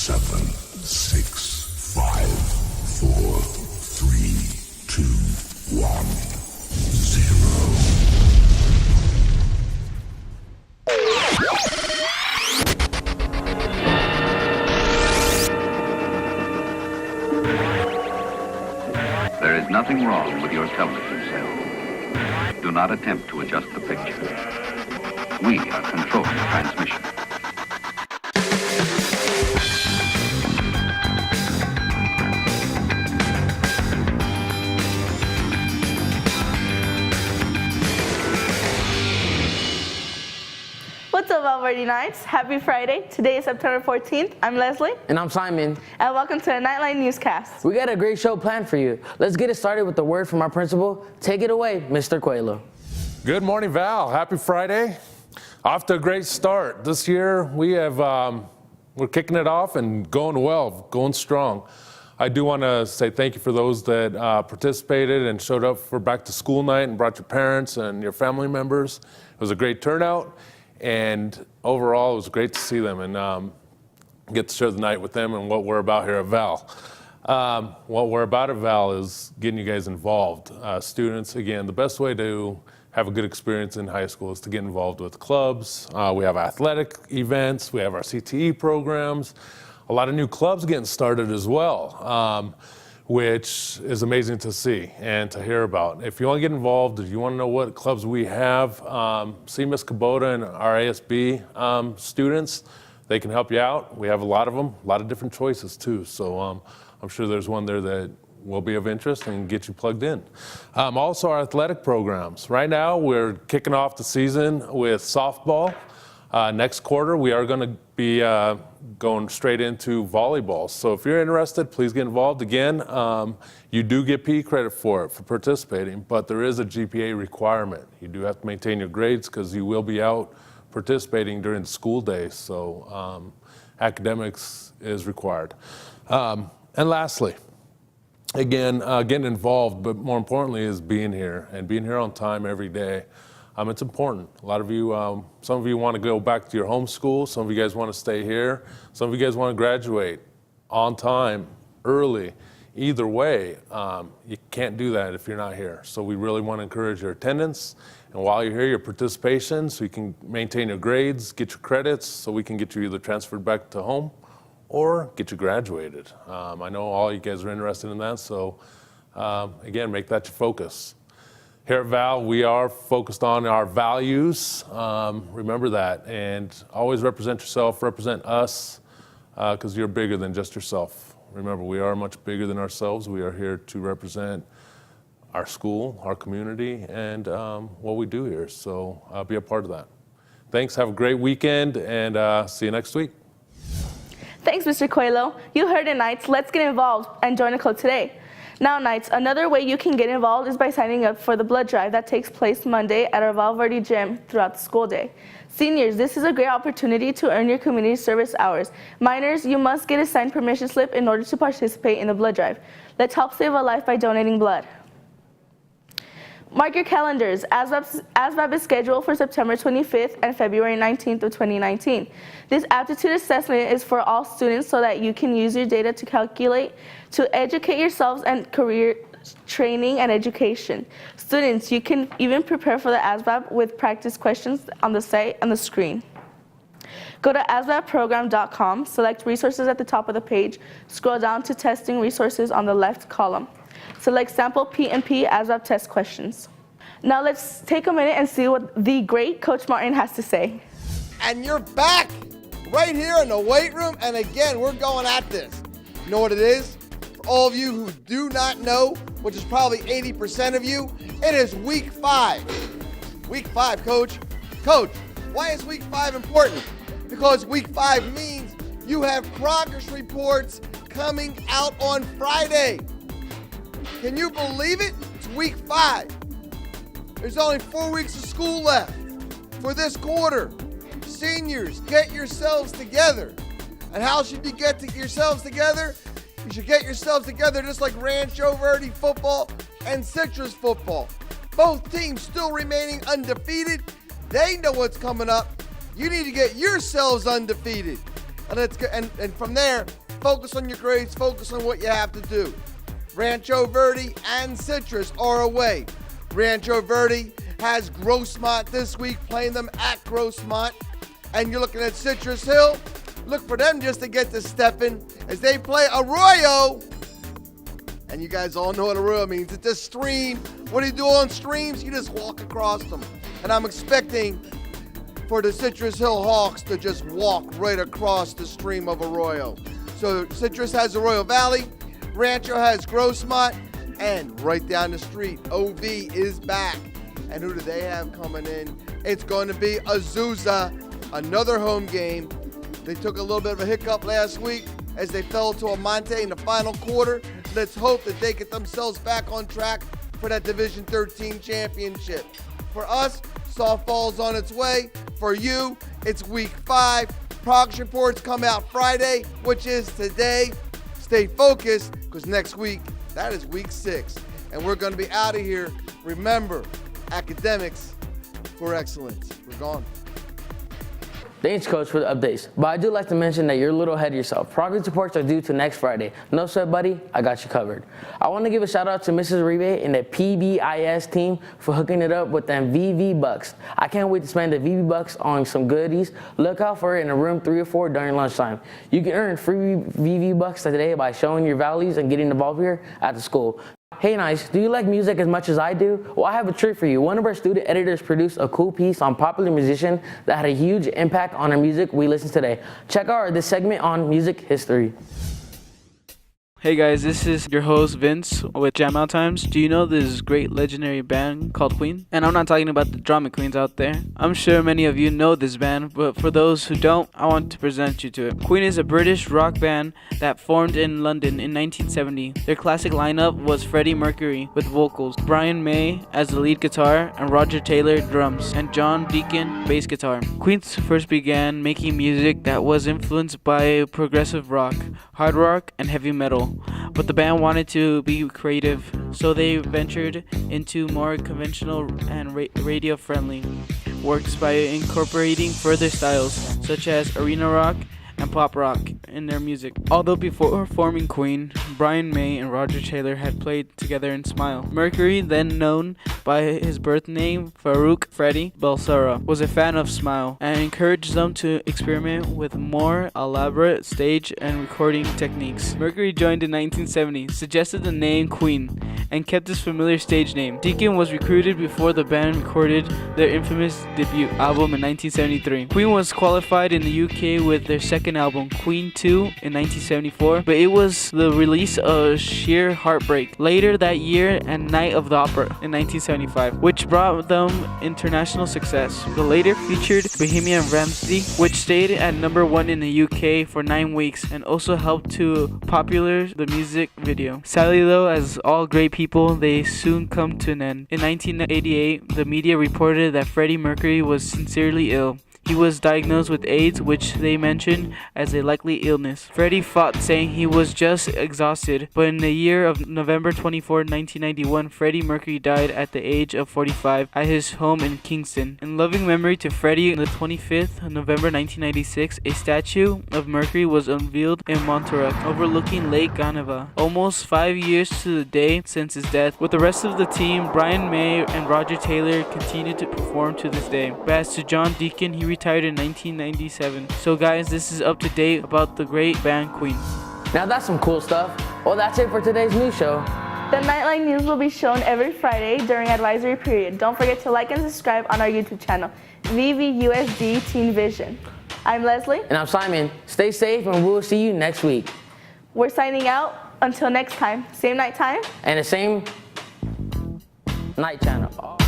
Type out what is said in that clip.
7, 6, 5, 4, 3, 2, 1, 0. There is nothing wrong with your television set. Do not attempt to adjust the picture. We are controlling the transmission. What's up, Already Nights? Happy Friday. Today is September 14th. I'm Leslie. And I'm Simon. And welcome to a Nightline Newscast. We got a great show planned for you. Let's get it started with the word from our principal. Take it away, Mr. Coelho. Good morning, Val. Happy Friday. Off to a great start. This year, we're kicking it off and going well, going strong. I do want to say thank you for those that participated and showed up for back to school night and brought your parents and your family members. It was a great turnout. And overall, it was great to see them and get to share the night with them and what we're about here at Val. What we're about at Val is getting you guys involved. Students, again, the best way to have a good experience in high school is to get involved with clubs. We have athletic events. We have our CTE programs. A lot of new clubs getting started as well, which is amazing to see and to hear about. If you want to get involved, if you want to know what clubs we have, see Ms. Kubota and our ASB students. They can help you out. We have a lot of them, a lot of different choices too. So I'm sure there's one there that will be of interest and get you plugged in. Also our athletic programs. Right now we're kicking off the season with softball. Next quarter we are going to be going straight into volleyball. So if you're interested, please get involved. Again, you do get PE credit for it, for participating, but there is a GPA requirement. You do have to maintain your grades because you will be out participating during the school day. So academics is required. And lastly, again, getting involved, but more importantly is being here and being here on time every day. It's important. A lot of you, some of you want to go back to your home school. Some of you guys want to stay here. Some of you guys want to graduate on time, early. Either way, you can't do that if you're not here. So we really want to encourage your attendance. And while you're here, your participation, so you can maintain your grades, get your credits, so we can get you either transferred back to home or get you graduated. I know all you guys are interested in that, so again, make that your focus. Here at Val, we are focused on our values. Remember that, and always represent yourself, represent us, because you're bigger than just yourself. Remember, we are much bigger than ourselves. We are here to represent our school, our community, and what we do here. So be a part of that. Thanks, have a great weekend, and see you next week. Thanks, Mr. Coelho. You heard it, Knights. Let's get involved and join the club today. Now, Knights, another way you can get involved is by signing up for the blood drive that takes place Monday at our Val Verde gym throughout the school day. Seniors, this is a great opportunity to earn your community service hours. Minors, you must get a signed permission slip in order to participate in the blood drive. Let's help save a life by donating blood. Mark your calendars. ASVAB is scheduled for September 25th and February 19th of 2019. This aptitude assessment is for all students so that you can use your data to educate yourselves and career training and education. Students, you can even prepare for the ASVAB with practice questions on the site and the screen. Go to asvabprogram.com, select resources at the top of the page, scroll down to testing resources on the left column. Select sample P&P ASVAB test questions. Now let's take a minute and see what the great Coach Martin has to say. And you're back right here in the weight room, and again, we're going at this. You know what it is? For all of you who do not know, which is probably 80% of you, it is week 5. Week 5, Coach. Coach, why is week 5 important? Because week 5 means you have progress reports coming out on Friday. Can you believe it? It's week 5. There's only 4 weeks of school left for this quarter. Seniors, get yourselves together. And how should you get yourselves together? You should get yourselves together just like Rancho Verde football and Citrus football. Both teams still remaining undefeated. They know what's coming up. You need to get yourselves undefeated. And let's go, and from there, focus on your grades, focus on what you have to do. Rancho Verde and Citrus are away. Rancho Verde has Grossmont this week, playing them at Grossmont. And you're looking at Citrus Hill. Look for them just to get to Steppen as they play Arroyo. And you guys all know what Arroyo means. It's a stream. What do you do on streams? You just walk across them. And I'm expecting for the Citrus Hill Hawks to just walk right across the stream of Arroyo. So Citrus has Arroyo Valley, Rancho has Grossmont, and right down the street, OV is back. And who do they have coming in? It's going to be Azusa, another home game. They took a little bit of a hiccup last week as they fell to Amante in the final quarter. Let's hope that they get themselves back on track for that Division 13 championship. For us, softball's on its way. For you, it's week 5. Progress reports come out Friday, which is today. Stay focused, because next week, that is week 6. And we're going to be out of here. Remember, academics for excellence. We're gone. Thanks, Coach, for the updates. But I do like to mention that you're a little ahead of yourself. Progress reports are due to next Friday. No sweat, buddy. I got you covered. I want to give a shout out to Mrs. Uribe and the PBIS team for hooking it up with them VV Bucks. I can't wait to spend the VV Bucks on some goodies. Look out for it in a room 3 or 4 during lunchtime. You can earn free VV Bucks today by showing your values and getting involved here at the school. Hey Nice, do you like music as much as I do? Well, I have a treat for you. One of our student editors produced a cool piece on popular musician that had a huge impact on our music we listen today. Check out this segment on music history. Hey guys, this is your host Vince with Jam Out Times. Do you know this great legendary band called Queen? And I'm not talking about the drama queens out there. I'm sure many of you know this band, but for those who don't, I want to present you to it. Queen is a British rock band that formed in London in 1970. Their classic lineup was Freddie Mercury with vocals, Brian May as the lead guitar, and Roger Taylor drums, and John Deacon bass guitar. Queen first began making music that was influenced by progressive rock, hard rock, and heavy metal. But the band wanted to be creative, so they ventured into more conventional and radio-friendly works by incorporating further styles, such as arena rock and pop rock in their music. Although before forming Queen, Brian May and Roger Taylor had played together in Smile. Mercury, then known by his birth name Farouk Freddie Balsara, was a fan of Smile and encouraged them to experiment with more elaborate stage and recording techniques. Mercury joined in 1970, suggested the name Queen, and kept his familiar stage name. Deacon was recruited before the band recorded their infamous debut album in 1973. Queen was qualified in the UK with their second album, Queen 2, in 1974, but it was the release of Sheer Heartbreak later that year and Night of the Opera in 1975, which brought them international success. The later featured Bohemian Rhapsody, which stayed at #1 in the UK for 9 weeks and also helped to popularize the music video. Sadly though, as all great people, they soon come to an end. In 1988, the media reported that Freddie Mercury was sincerely ill. He was diagnosed with AIDS, which they mentioned as a likely illness. Freddie fought, saying he was just exhausted, but in the year of November 24, 1991, Freddie Mercury died at the age of 45 at his home in Kingston. In loving memory to Freddie, on the 25th of November 1996, a statue of Mercury was unveiled in Montserrat, overlooking Lake Geneva, almost 5 years to the day since his death. With the rest of the team, Brian May and Roger Taylor continued to perform to this day. But as to John Deacon, he retired in 1997. So guys, this is up to date about the great band Queen. Now that's some cool stuff. Well, that's it for today's news show. The Nightline News will be shown every Friday during advisory period. Don't forget to like and subscribe on our YouTube channel, VVUSD Teen Vision. I'm Leslie. And I'm Simon. Stay safe and we'll see you next week. We're signing out. Until next time, same night time. And the same night channel.